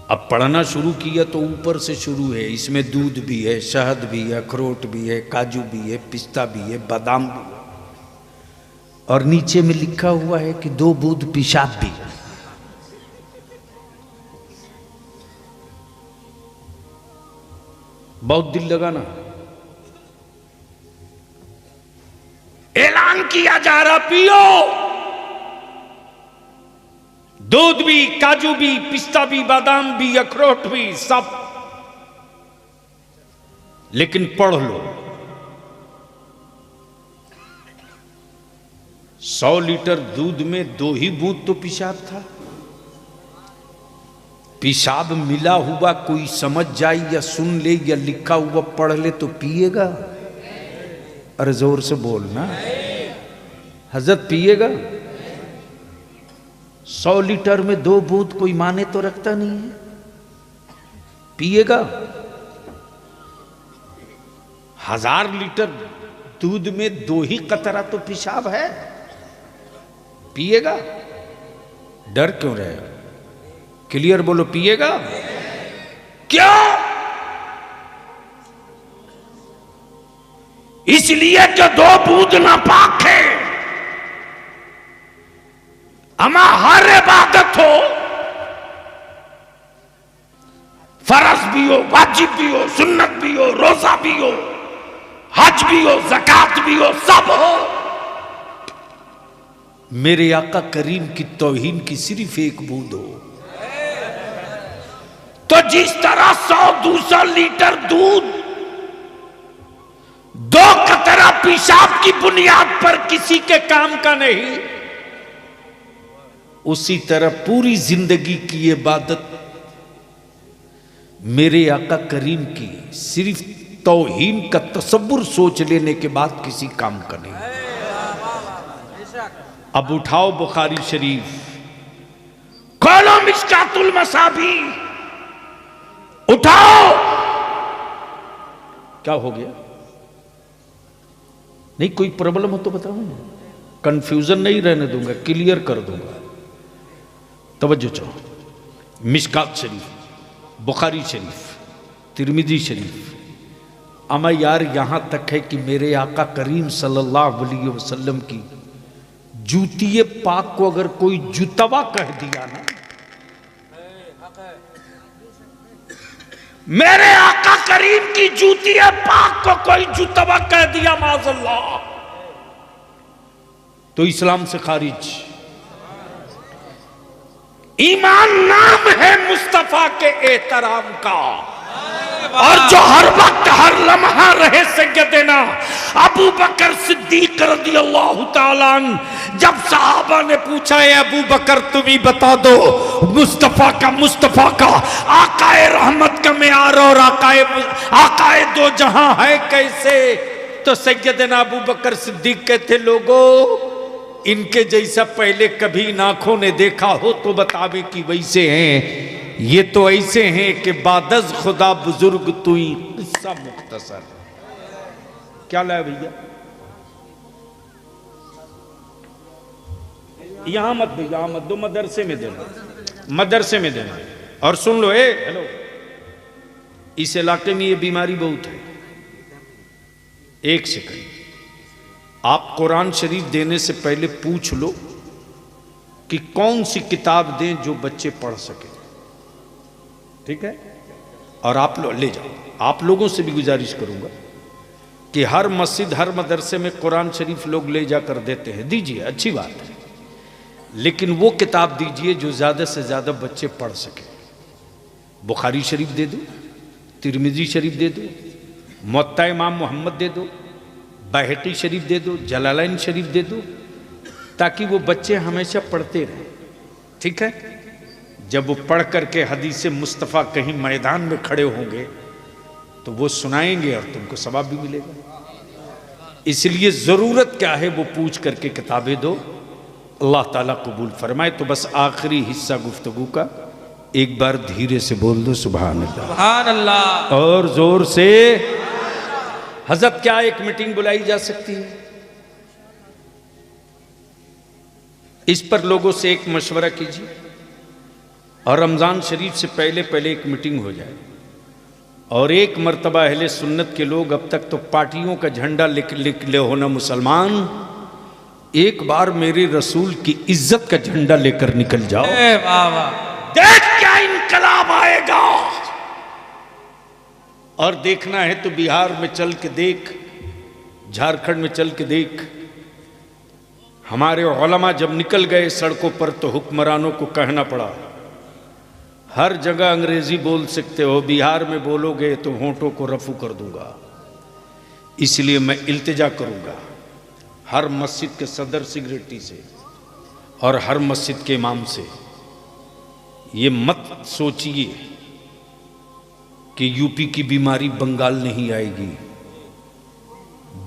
अब पढ़ना शुरू किया तो ऊपर से शुरू है। इसमें दूध भी है, शहद भी है, अखरोट भी है, काजू भी है, पिस्ता भी है, बादाम भी है, और नीचे में लिखा हुआ है कि 2 बूंद पेशाब भी। बहुत दिल लगा ना। ऐलान किया जा रहा, पियो, दूध भी, काजू भी, पिस्ता भी, बादाम भी, अखरोट भी, सब, लेकिन पढ़ लो। 100 लीटर दूध में 2 ही बूंद तो पेशाब था। पेशाब मिला हुआ कोई समझ जाए या सुन ले या लिखा हुआ पढ़ ले तो पिएगा? अरे जोर से बोलना। हजरत पिएगा? 100 लीटर में 2 बूंद कोई माने तो रखता नहीं है, पिएगा? 1000 लीटर दूध में 2 ही कतरा तो पेशाब है, पिएगा? डर क्यों रहे? क्लियर बोलो, पिएगा? क्यों? इसलिए कि 2 बूंद नापाक है। अमा हर इबादत हो, फर्ज भी हो, वाजिब भी हो, सुन्नत भी हो, रोजा भी हो, हज भी हो, ज़कात भी हो, सब हो, मेरे आका करीम की तौहीन की सिर्फ 1 बूंद हो। तो जिस तरह 100-200 लीटर दूध 2 कतरा पेशाब की बुनियाद पर किसी के काम का नहीं, उसी तरह पूरी जिंदगी की इबादत मेरे आका करीम की सिर्फ तौहीन का तसव्वुर सोच लेने के बाद किसी काम का नहीं। अब उठाओ बुखारी शरीफ, खोलो मिशकातुल मसाबी, उठाओ। क्या हो गया? नहीं कोई प्रॉब्लम हो तो बताओ, कंफ्यूजन नहीं रहने दूंगा, क्लियर कर दूंगा। तवज्जो चाहो। मिशकात शरीफ, बुखारी शरीफ, तिरमिजी शरीफ। अमा यार यहां तक है कि मेरे आका करीम सल्लल्लाहु अलैहि वसल्लम की जूतिए पाक को अगर कोई जुतवा कह दिया ना, मेरे आका करीम की जूतिए पाक को कोई जुतवा कह दिया माज़अल्लाह, तो इस्लाम से खारिज। ईमान नाम है मुस्तफा के एहतराम का, और जो हर वक्त हर लम्हा रहे सैयदना अबू बकर सिद्दीक रज़ियल्लाहु ताला अन्हु जब सहाबा ने पूछा है अबू बकर तुम ही बता दो मुस्तफ़ा का आकाए रहमत का मेयार और आकाए दो जहां है कैसे, तो सैयदना अबू बकर सिद्दीक कहते लोगों इनके जैसा पहले कभी नाखों ने देखा हो तो बतावे कि वैसे हैं, ये तो ऐसे हैं कि बादज खुदा बुजुर्ग तुई। किस्सा मुख्तसर क्या लाया भैया, यहां मत भैया, यहां मत दो, मदरसे में देना, मदरसे में देना। और सुन लो, हेलो, इस इलाके में ये बीमारी बहुत है। एक सेकंड, आप कुरान शरीफ देने से पहले पूछ लो कि कौन सी किताब दें जो बच्चे पढ़ सके, ठीक है? और आप लोग ले जाओ। आप लोगों से भी गुजारिश करूंगा कि हर मस्जिद हर मदरसे में कुरान शरीफ लोग ले जाकर देते हैं, दीजिए, अच्छी बात है, लेकिन वो किताब दीजिए जो ज़्यादा से ज़्यादा बच्चे पढ़ सके। बुखारी शरीफ दे दो, तिरमिजी शरीफ दे दो, मुअत्ता इमाम मोहम्मद दे दो, बैहक़ी शरीफ दे दो, जलालैन शरीफ दे दो, ताकि वो बच्चे हमेशा पढ़ते रहें, ठीक है? जब वो पढ़ करके हदीस मुस्तफ़ा कहीं मैदान में खड़े होंगे तो वो सुनाएंगे और तुमको सवाब भी मिलेगा। इसलिए ज़रूरत क्या है वो पूछ करके किताबें दो, अल्लाह ताला कबूल फरमाए। तो बस आखिरी हिस्सा गुफ्तगू का एक बार धीरे से बोल दो सुभान अल्लाह, सुभान अल्लाह, और जोर से। हज़रत क्या एक मीटिंग बुलाई जा सकती है? इस पर लोगों से एक मशवरा कीजिए और रमज़ान शरीफ से पहले पहले एक मीटिंग हो जाए। और एक मर्तबा अहले सुन्नत के लोग, अब तक तो पार्टियों का झंडा ले होना मुसलमान, एक बार मेरे रसूल की इज्जत का झंडा लेकर निकल जाओ। वाह वाह, देख क्या इनकलाब आएगा। और देखना है तो बिहार में चल के देख, झारखंड में चल के देख। हमारे उलमा जब निकल गए सड़कों पर तो हुक्मरानों को कहना पड़ा हर जगह अंग्रेजी बोल सकते हो, बिहार में बोलोगे तो होंठों को रफू कर दूंगा। इसलिए मैं इल्तिजा करूंगा हर मस्जिद के सदर सिगरेटी से और हर मस्जिद के इमाम से, ये मत सोचिए कि यूपी की बीमारी बंगाल नहीं आएगी,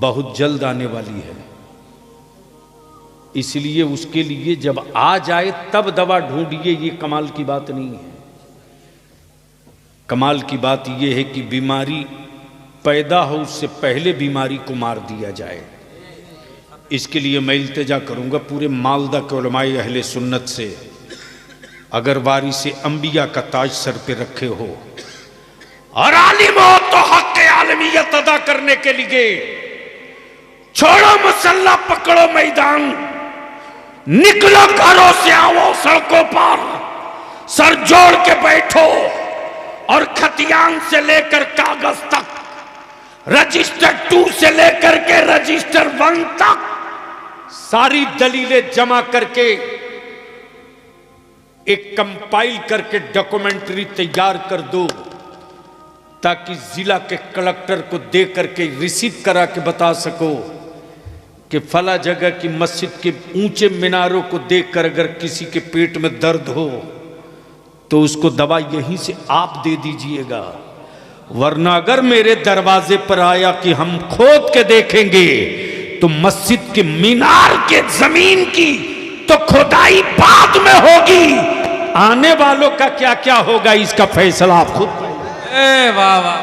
बहुत जल्द आने वाली है। इसलिए उसके लिए जब आ जाए तब दवा ढूंढिए, ये कमाल की बात नहीं है। कमाल की बात यह है कि बीमारी पैदा हो उससे पहले बीमारी को मार दिया जाए। इसके लिए मैं इल्तिजा करूंगा पूरे मालदा के उलमाए अहले सुन्नत से, अगर वारिसे अंबिया का ताज सर पे रखे हो और आलिम हो तो हक़ आलमियत अदा करने के लिए छोड़ो मसल्ला, पकड़ो मैदान, निकलो घरों से, आओ सड़कों पर, सर जोड़ के बैठो और खतियान से लेकर कागज तक, रजिस्टर 2 से लेकर के रजिस्टर 1 तक सारी दलीलें जमा करके एक कंपाइल करके डॉक्यूमेंट्री तैयार कर दो, ताकि जिला के कलेक्टर को दे करके रिसीव करा के बता सको कि फला जगह की मस्जिद के ऊंचे मीनारों को देखकर अगर किसी के पेट में दर्द हो तो उसको दवा यहीं से आप दे दीजिएगा। वरना अगर मेरे दरवाजे पर आया कि हम खोद के देखेंगे तो मस्जिद के मीनार के जमीन की तो खुदाई बाद में होगी, आने वालों का क्या क्या होगा इसका फैसला आप खुद करें। वाह वाह,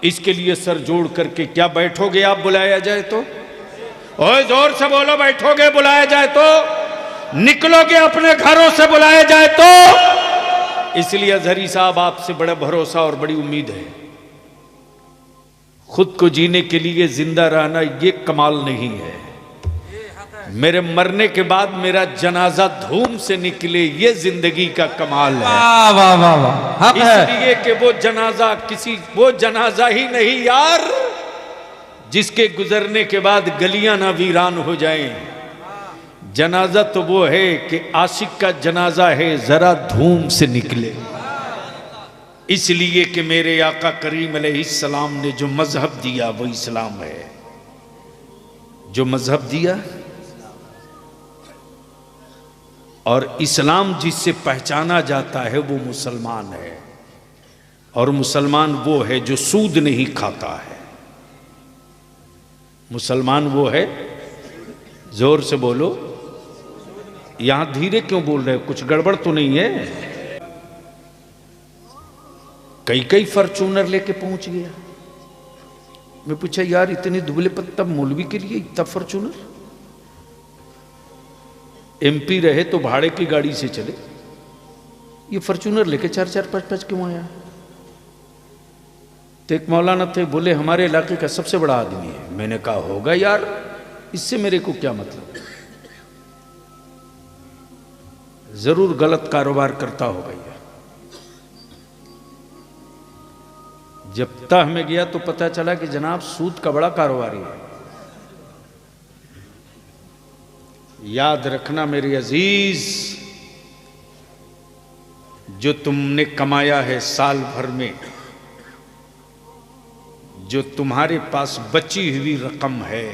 इसके लिए सर जोड़ करके क्या बैठोगे आप बुलाया जाए तो? ओए जोर से बोलो, बैठोगे बुलाया जाए तो? निकलोगे अपने घरों से बुलाया जाए तो? इसलिए अजहरी साहब आपसे बड़ा भरोसा और बड़ी उम्मीद है। खुद को जीने के लिए जिंदा रहना ये कमाल नहीं है। मेरे मरने के बाद मेरा जनाजा धूम से निकले ये जिंदगी का कमाल है। वाह वाह वाह वाह, इसलिए कि वो जनाजा ही नहीं यार जिसके गुजरने के बाद गलियां ना वीरान हो जाएं। जनाजा तो वो है कि आशिक का जनाजा है, जरा धूम से निकले। इसलिए कि मेरे आका करीम अलैहिस्सलाम ने जो मजहब दिया वो इस्लाम है। जो मजहब दिया और इस्लाम जिससे पहचाना जाता है वो मुसलमान है। और मुसलमान वो है जो सूद नहीं खाता है। मुसलमान वो है, जोर से बोलो, यहां धीरे क्यों बोल रहे हो, कुछ गड़बड़ तो नहीं है? कई फॉर्च्यूनर लेके पहुंच गया। मैं पूछा यार इतने दुबले पत्ता मौलवी के लिए इतना फॉर्च्यूनर? एमपी रहे तो भाड़े की गाड़ी से चले, ये फॉर्च्यूनर लेके 4-4, 5-5 क्यों आया? तो एक मौलाना थे, बोले हमारे इलाके का सबसे बड़ा आदमी है। मैंने कहा होगा यार, इससे मेरे को क्या मतलब, जरूर गलत कारोबार करता होगा यार। जब तह में गया तो पता चला कि जनाब सूद का बड़ा कारोबारी है। याद रखना मेरे अजीज, जो तुमने कमाया है साल भर में, जो तुम्हारे पास बची हुई रकम है,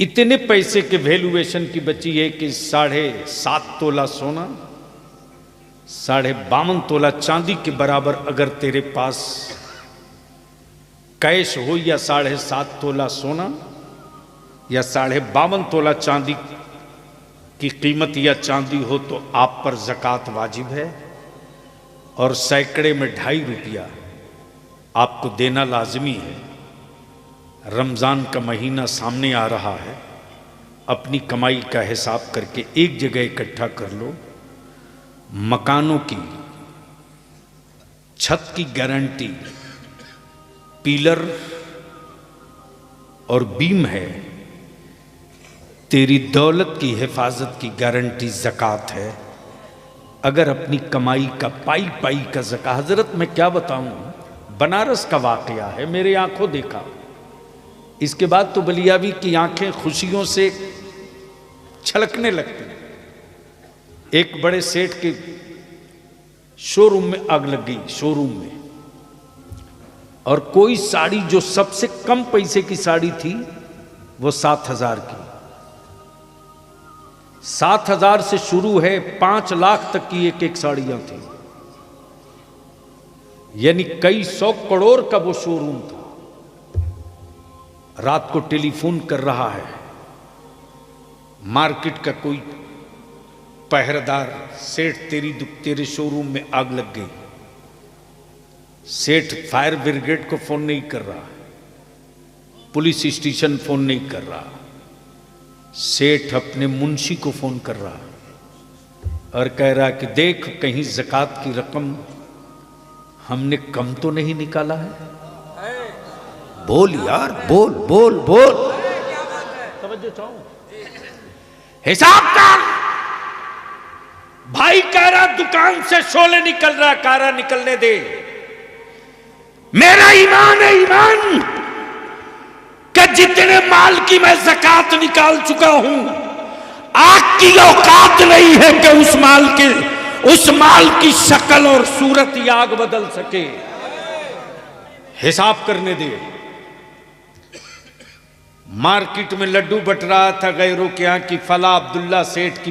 इतने पैसे के वैल्यूएशन की बची है कि 7.5 तोला सोना, 52.5 तोला चांदी के बराबर अगर तेरे पास कैश हो, या 7.5 तोला सोना या 52.5 तोला चांदी की कीमत या चांदी हो, तो आप पर ज़कात वाजिब है। और सैकड़े में 2.5 रुपया आपको देना लाजमी है। रमज़ान का महीना सामने आ रहा है, अपनी कमाई का हिसाब करके एक जगह इकट्ठा कर लो। मकानों की छत की गारंटी, पिलर और बीम है, तेरी दौलत की हिफाजत की गारंटी ज़कात है। अगर अपनी कमाई का पाई का ज़कात, हजरत मैं क्या बताऊं, बनारस का वाकया है, मेरे आंखों देखा। इसके बाद तो बलियावी की आंखें खुशियों से छलकने लगती। एक बड़े सेठ के शोरूम में आग लग गई, शोरूम में, और कोई साड़ी जो सबसे कम पैसे की साड़ी थी वो 7,000 की। 7,000 से शुरू है, 5 लाख तक की एक साड़ियां थी, यानी कई 100 करोड़ का वो शोरूम था। रात को टेलीफोन कर रहा है, मार्केट का कोई पहरेदार, सेठ तेरे शोरूम में आग लग गई। सेठ फायर ब्रिगेड को फोन नहीं कर रहा, पुलिस स्टेशन फोन नहीं कर रहा, सेठ अपने मुंशी को फोन कर रहा और कह रहा कि देख कहीं ज़कात की रकम हमने कम तो नहीं निकाला है। बोल यार, बोल बोल बोल, तवज्जो चाहूं, हिसाब कर। भाई कह रहा दुकान से शोले निकल रहा, कह रहा निकलने दे, मेरा ईमान है, ईमान कि जितने माल की मैं ज़कात निकाल चुका हूं, आग की औकात नहीं है कि उस माल की शक्ल और सूरत ही आग बदल सके। हिसाब करने दे। मार्केट में लड्डू बट रहा था गैरों के यहां की फला अब्दुल्ला सेठ की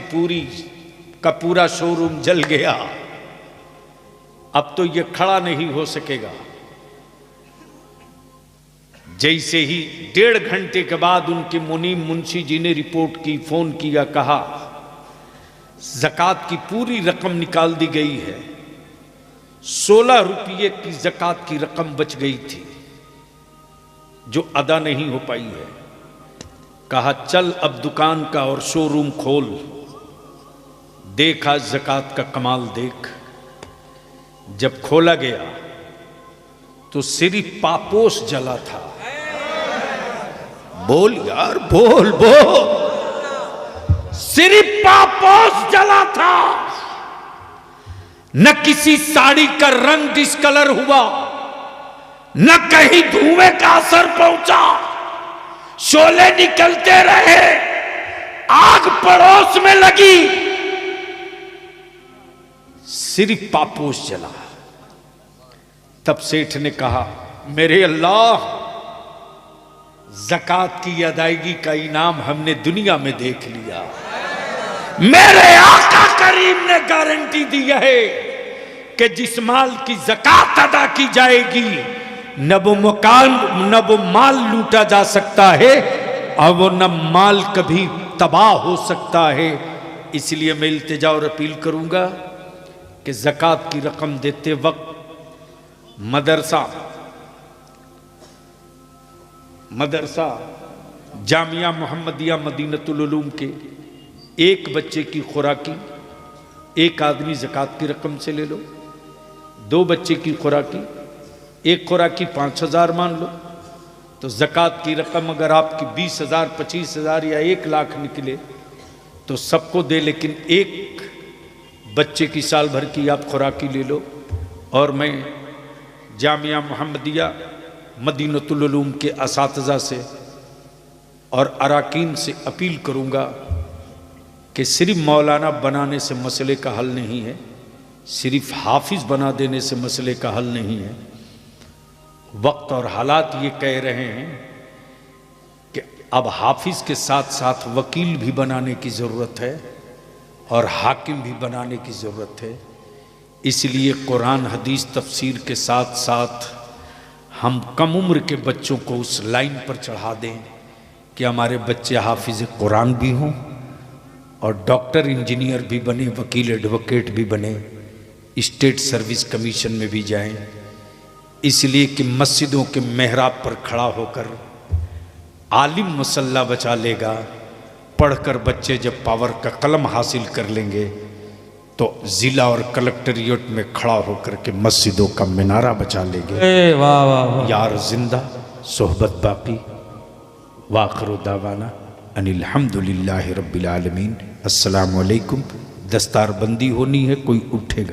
पूरा शोरूम जल गया। अब तो यह खड़ा नहीं हो सकेगा। जैसे ही 1.5 घंटे के बाद उनके मुनीम मुंशी जी ने रिपोर्ट की, फोन किया, कहा ज़कात की पूरी रकम निकाल दी गई है, 16 रुपये की ज़कात की रकम बच गई थी जो अदा नहीं हो पाई है। कहा चल अब दुकान का और शोरूम खोल। देखा ज़कात का कमाल देख। जब खोला गया तो सिर्फ पापोश जला था। बोल यार, बोल बोल, सिर्फ पापोश जला था। न किसी साड़ी का रंग डिस्कलर हुआ, न कहीं धुएं का असर पहुंचा। शोले निकलते रहे, आग पड़ोस में लगी। सिर्फ पापोश जला। तब सेठ ने कहा, मेरे अल्लाह, ज़कात की अदायगी का इनाम हमने दुनिया में देख लिया। मेरे आका करीम ने गारंटी दी है कि जिस माल की ज़कात अदा की जाएगी न वो मकान न वो माल लूटा जा सकता है और वो न माल कभी तबाह हो सकता है। इसलिए मैं इल्तिजा और अपील करूंगा कि ज़कात की रकम देते वक्त मदरसा जामिया मोहम्मदिया मदीनतुल उलूम के एक बच्चे की खुराकी एक आदमी ज़कात की रकम से ले लो, 2 बच्चे की खुराकी एक खुराकी 5,000 मान लो, तो ज़कात की रकम अगर आपकी 20,000, 25,000 या 1 लाख निकले तो सबको दे, लेकिन एक बच्चे की साल भर की आप खुराकी ले लो। और मैं जामिया मोहम्मदिया मदीनतुल उलूम के असातिज़ा से और अराकीन से अपील करूँगा कि सिर्फ मौलाना बनाने से मसले का हल नहीं है, सिर्फ हाफिज़ बना देने से मसले का हल नहीं है। वक्त और हालात ये कह रहे हैं कि अब हाफिज़ के साथ साथ वकील भी बनाने की ज़रूरत है और हाकिम भी बनाने की ज़रूरत है। इसलिए कुरान हदीस तफसीर के साथ साथ हम कम उम्र के बच्चों को उस लाइन पर चढ़ा दें कि हमारे बच्चे हाफिज़ कुरान भी हों और डॉक्टर इंजीनियर भी बने, वकील एडवोकेट भी बने, स्टेट सर्विस कमीशन में भी जाएं। इसलिए कि मस्जिदों के मेहराब पर खड़ा होकर आलिम मसल्ला बचा लेगा, पढ़कर बच्चे जब पावर का कलम हासिल कर लेंगे तो ज़िला और कलेक्ट्रेट में खड़ा होकर के मस्जिदों का मीनारा बचा लेंगे। वाह वाह। यार जिंदा सोहबत बाकी। वाखिरु दावाना अनिल हम्दुलिल्लाहि रब्बिल आलमीन। अस्सलामु अलैकुम। दस्तारबंदी होनी है, कोई उठेगा।